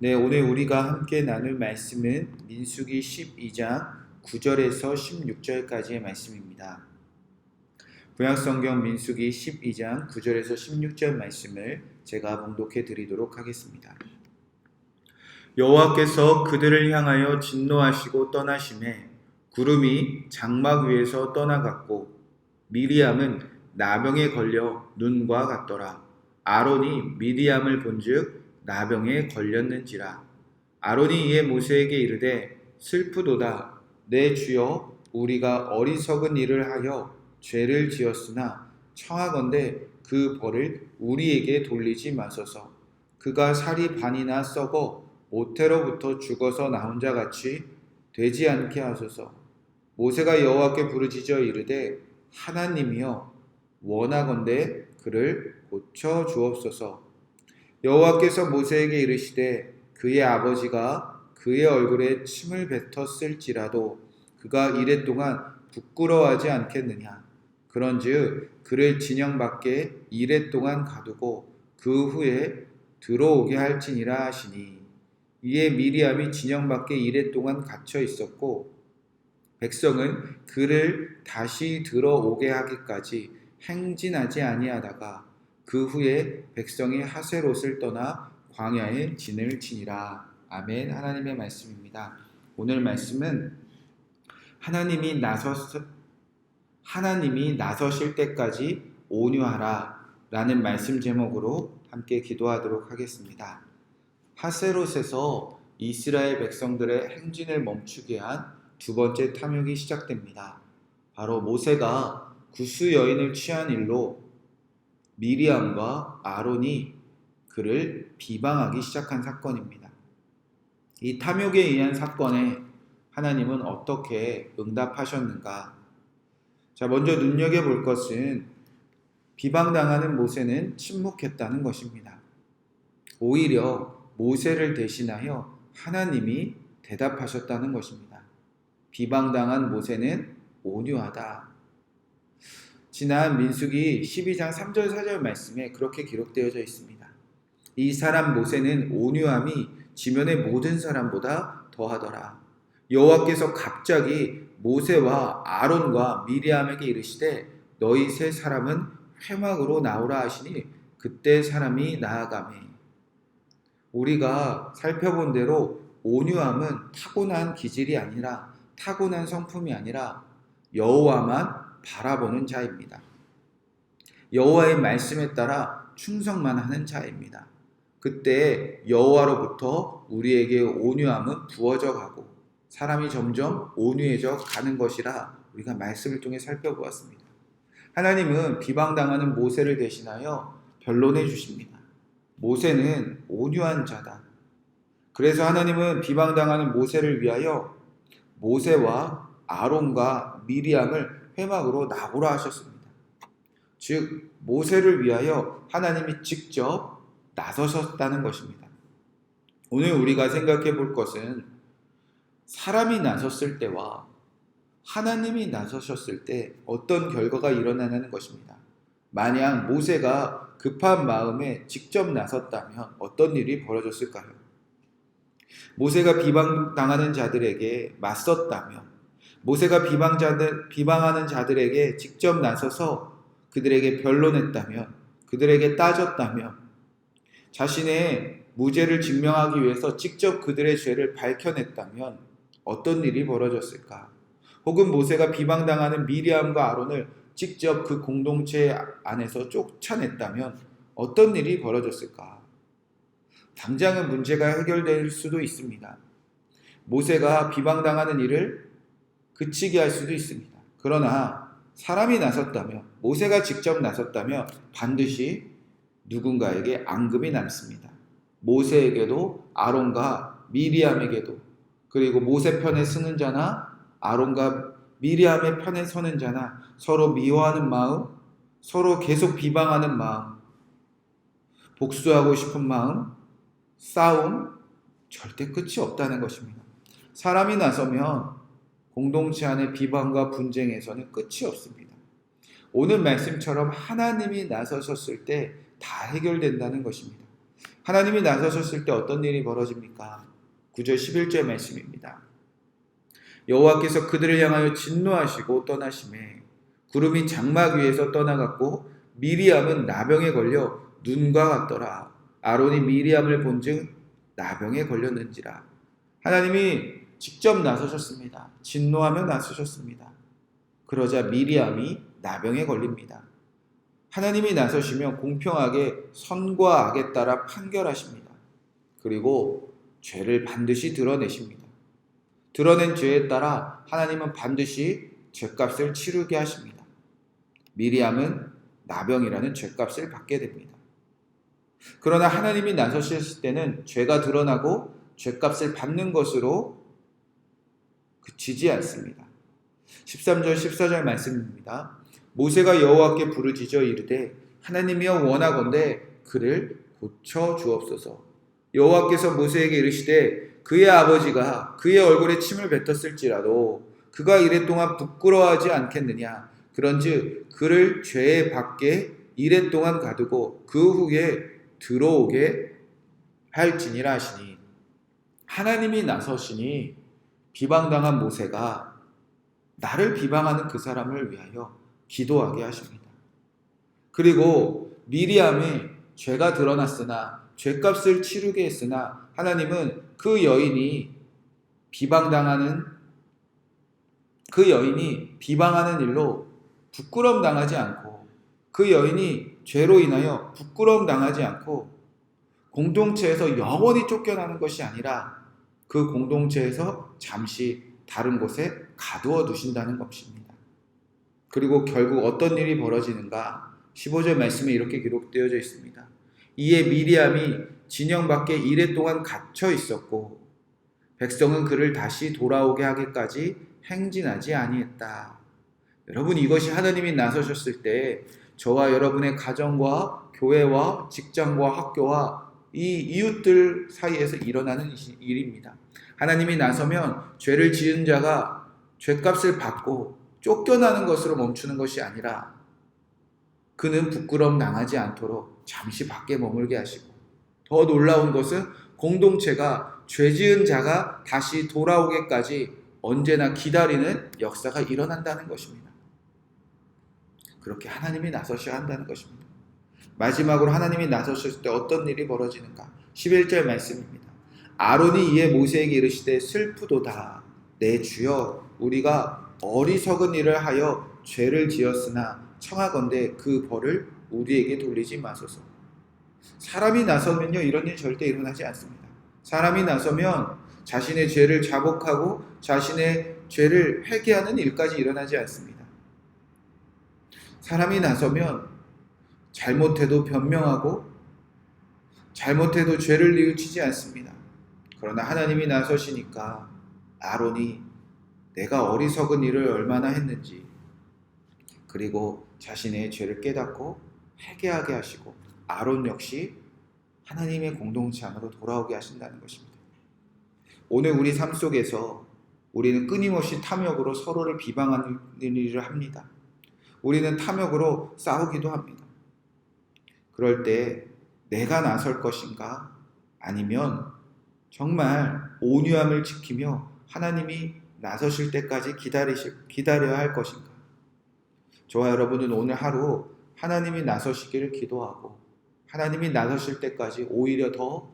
네, 오늘 우리가 함께 나눌 말씀은 민수기 12장 9절에서 16절까지의 말씀입니다. 구약성경 민수기 12장 9절에서 16절 말씀을 제가 봉독해 드리도록 하겠습니다. 여호와께서 그들을 향하여 진노하시고 떠나심에 구름이 장막 위에서 떠나갔고 미리암은 나병에 걸려 눈과 같더라. 아론이 미리암을 본즉 나병에 걸렸는지라. 아론이 이에 모세에게 이르되 슬프도다. 내 주여, 우리가 어리석은 일을 하여 죄를 지었으나 청하건대 그 벌을 우리에게 돌리지 마소서. 그가 살이 반이나 썩어 모태로부터 죽어서 나온 자 같이 되지 않게 하소서. 모세가 여호와께 부르짖어 이르되 하나님이여, 원하건대 그를 고쳐 주옵소서. 여호와께서 모세에게 이르시되 그의 아버지가 그의 얼굴에 침을 뱉었을지라도 그가 이랫동안 부끄러워하지 않겠느냐. 그런즉 그를 진영 밖에 이랫동안 가두고 그 후에 들어오게 할지니라 하시니, 이에 미리암이 진영 밖에 이랫동안 갇혀 있었고 백성은 그를 다시 들어오게 하기까지 행진하지 아니하다가 그 후에 백성이 하세롯을 떠나 광야에 진을 치니라. 아멘. 하나님의 말씀입니다. 오늘 말씀은 하나님이 나서실 때까지 온유하라 라는 말씀 제목으로 함께 기도하도록 하겠습니다. 하세롯에서 이스라엘 백성들의 행진을 멈추게 한 두 번째 탐욕이 시작됩니다. 바로 모세가 구스 여인을 취한 일로 미리암과 아론이 그를 비방하기 시작한 사건입니다. 이 탐욕에 의한 사건에 하나님은 어떻게 응답하셨는가? 자, 먼저 눈여겨볼 것은 비방당하는 모세는 침묵했다는 것입니다. 오히려 모세를 대신하여 하나님이 대답하셨다는 것입니다. 비방당한 모세는 온유하다. 지난 민수기 12장 3절 4절 말씀에 그렇게 기록되어져 있습니다. 이 사람 모세는 온유함이 지면의 모든 사람보다 더하더라. 여호와께서 갑자기 모세와 아론과 미리암에게 이르시되 너희 세 사람은 회막으로 나오라 하시니 그때 사람이 나아가매. 우리가 살펴본 대로 온유함은 타고난 기질이 아니라, 타고난 성품이 아니라 여호와만 바라보는 자입니다. 여호와의 말씀에 따라 충성만 하는 자입니다. 그때 여호와로부터 우리에게 온유함은 부어져 가고 사람이 점점 온유해져 가는 것이라 우리가 말씀을 통해 살펴보았습니다. 하나님은 비방당하는 모세를 대신하여 변론해 주십니다. 모세는 온유한 자다. 그래서 하나님은 비방당하는 모세를 위하여 모세와 아론과 미리암을 회막으로 나오라 하셨습니다. 즉 모세를 위하여 하나님이 직접 나서셨다는 것입니다. 오늘 우리가 생각해 볼 것은 사람이 나섰을 때와 하나님이 나서셨을 때 어떤 결과가 일어나는 것입니다. 만약 모세가 급한 마음에 직접 나섰다면 어떤 일이 벌어졌을까요? 모세가 비방당하는 자들에게 맞섰다면, 모세가 비방하는 자들에게 직접 나서서 그들에게 변론했다면, 그들에게 따졌다면, 자신의 무죄를 증명하기 위해서 직접 그들의 죄를 밝혀냈다면 어떤 일이 벌어졌을까? 혹은 모세가 비방당하는 미리암과 아론을 직접 그 공동체 안에서 쫓아냈다면 어떤 일이 벌어졌을까? 당장은 문제가 해결될 수도 있습니다. 모세가 비방당하는 일을 그치게 할 수도 있습니다. 그러나 사람이 나섰다면, 모세가 직접 나섰다면 반드시 누군가에게 앙금이 남습니다. 모세에게도 아론과 미리암에게도, 그리고 모세 편에 서는 자나 아론과 미리암의 편에 서는 자나 서로 미워하는 마음, 서로 계속 비방하는 마음, 복수하고 싶은 마음, 싸움, 절대 끝이 없다는 것입니다. 사람이 나서면 공동체 안의 비방과 분쟁에서는 끝이 없습니다. 오늘 말씀처럼 하나님이 나서셨을 때 다 해결된다는 것입니다. 하나님이 나서셨을 때 어떤 일이 벌어집니까? 9절 11절 말씀입니다. 여호와께서 그들을 향하여 진노하시고 떠나심에 구름이 장막 위에서 떠나갔고 미리암은 나병에 걸려 눈과 같더라. 아론이 미리암을 본즉 나병에 걸렸는지라. 하나님이 직접 나서셨습니다. 진노하며 나서셨습니다. 그러자 미리암이 나병에 걸립니다. 하나님이 나서시면 공평하게 선과 악에 따라 판결하십니다. 그리고 죄를 반드시 드러내십니다. 드러낸 죄에 따라 하나님은 반드시 죄값을 치르게 하십니다. 미리암은 나병이라는 죄값을 받게 됩니다. 그러나 하나님이 나서셨을 때는 죄가 드러나고 죄값을 받는 것으로 그치지 않습니다. 13절 14절 말씀입니다. 모세가 여호와께 부르짖어 이르되 하나님이여 원하건대 그를 고쳐 주옵소서. 여호와께서 모세에게 이르시되 그의 아버지가 그의 얼굴에 침을 뱉었을지라도 그가 이랫동안 부끄러워하지 않겠느냐. 그런즉 그를 죄의 밖에 이랫동안 가두고 그 후에 들어오게 할지니라 하시니, 하나님이 나서시니 비방당한 모세가 나를 비방하는 그 사람을 위하여 기도하게 하십니다. 그리고 미리암의 죄가 드러났으나 죄값을 치르게 했으나 하나님은 그 여인이 비방하는 일로 부끄러움 당하지 않고 그 여인이 죄로 인하여 부끄러움 당하지 않고 공동체에서 영원히 쫓겨나는 것이 아니라 그 공동체에서 잠시 다른 곳에 가두어 두신다는 것입니다. 그리고 결국 어떤 일이 벌어지는가? 15절 말씀에 이렇게 기록되어져 있습니다. 이에 미리암이 진영 밖에 이레 동안 갇혀 있었고 백성은 그를 다시 돌아오게 하기까지 행진하지 아니했다. 여러분, 이것이 하나님이 나서셨을 때 저와 여러분의 가정과 교회와 직장과 학교와 이 이웃들 사이에서 일어나는 일입니다. 하나님이 나서면 죄를 지은 자가 죄값을 받고 쫓겨나는 것으로 멈추는 것이 아니라 그는 부끄러움 당하지 않도록 잠시 밖에 머물게 하시고, 더 놀라운 것은 공동체가 죄 지은 자가 다시 돌아오기까지 언제나 기다리는 역사가 일어난다는 것입니다. 그렇게 하나님이 나서셔야 한다는 것입니다. 마지막으로 하나님이 나서셨을 때 어떤 일이 벌어지는가? 11절 말씀입니다. 아론이 이에 모세에게 이르시되 슬프도다. 내 주여, 우리가 어리석은 일을 하여 죄를 지었으나 청하건대 그 벌을 우리에게 돌리지 마소서. 사람이 나서면요, 이런 일 절대 일어나지 않습니다. 사람이 나서면 자신의 죄를 자복하고 자신의 죄를 회개하는 일까지 일어나지 않습니다. 사람이 나서면 잘못해도 변명하고 잘못해도 죄를 뉘우치지 않습니다. 그러나 하나님이 나서시니까 아론이 내가 어리석은 일을 얼마나 했는지, 그리고 자신의 죄를 깨닫고 회개하게 하시고 아론 역시 하나님의 공동체 안으로 돌아오게 하신다는 것입니다. 오늘 우리 삶 속에서 우리는 끊임없이 탐욕으로 서로를 비방하는 일을 합니다. 우리는 탐욕으로 싸우기도 합니다. 그럴 때 내가 나설 것인가? 아니면 정말 온유함을 지키며 하나님이 나서실 때까지 기다려야 할 것인가? 저와 여러분은 오늘 하루 하나님이 나서시기를 기도하고 하나님이 나서실 때까지 오히려 더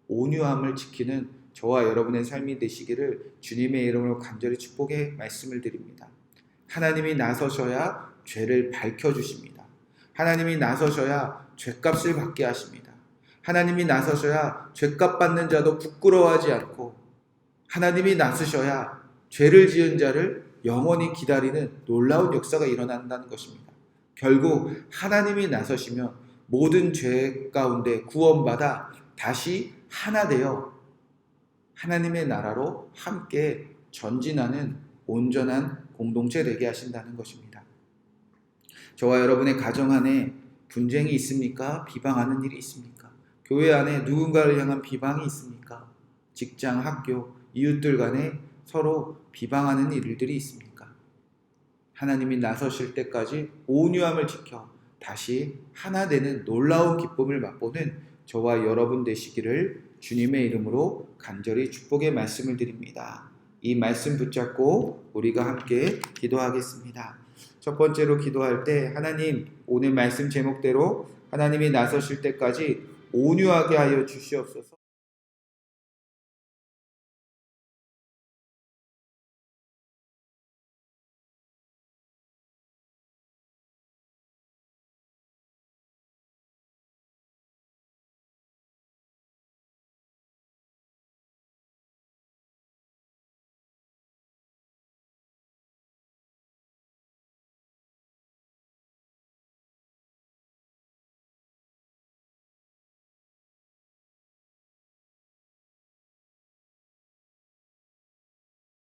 온유함을 지키는 저와 여러분의 삶이 되시기를 주님의 이름으로 간절히 축복의 말씀을 드립니다. 하나님이 나서셔야 죄를 밝혀주십니다. 하나님이 나서셔야 죄값을 받게 하십니다. 하나님이 나서셔야 죄값 받는 자도 부끄러워하지 않고, 하나님이 나서셔야 죄를 지은 자를 영원히 기다리는 놀라운 역사가 일어난다는 것입니다. 결국 하나님이 나서시면 모든 죄 가운데 구원받아 다시 하나 되어 하나님의 나라로 함께 전진하는 온전한 공동체 되게 하신다는 것입니다. 저와 여러분의 가정 안에 분쟁이 있습니까? 비방하는 일이 있습니까? 교회 안에 누군가를 향한 비방이 있습니까? 직장, 학교, 이웃들 간에 서로 비방하는 일들이 있습니까? 하나님이 나서실 때까지 온유함을 지켜 다시 하나 되는 놀라운 기쁨을 맛보는 저와 여러분 되시기를 주님의 이름으로 간절히 축복의 말씀을 드립니다. 이 말씀 붙잡고 우리가 함께 기도하겠습니다. 첫 번째로 기도할 때 하나님, 오늘 말씀 제목대로 하나님이 나서실 때까지 온유하게 하여 주시옵소서.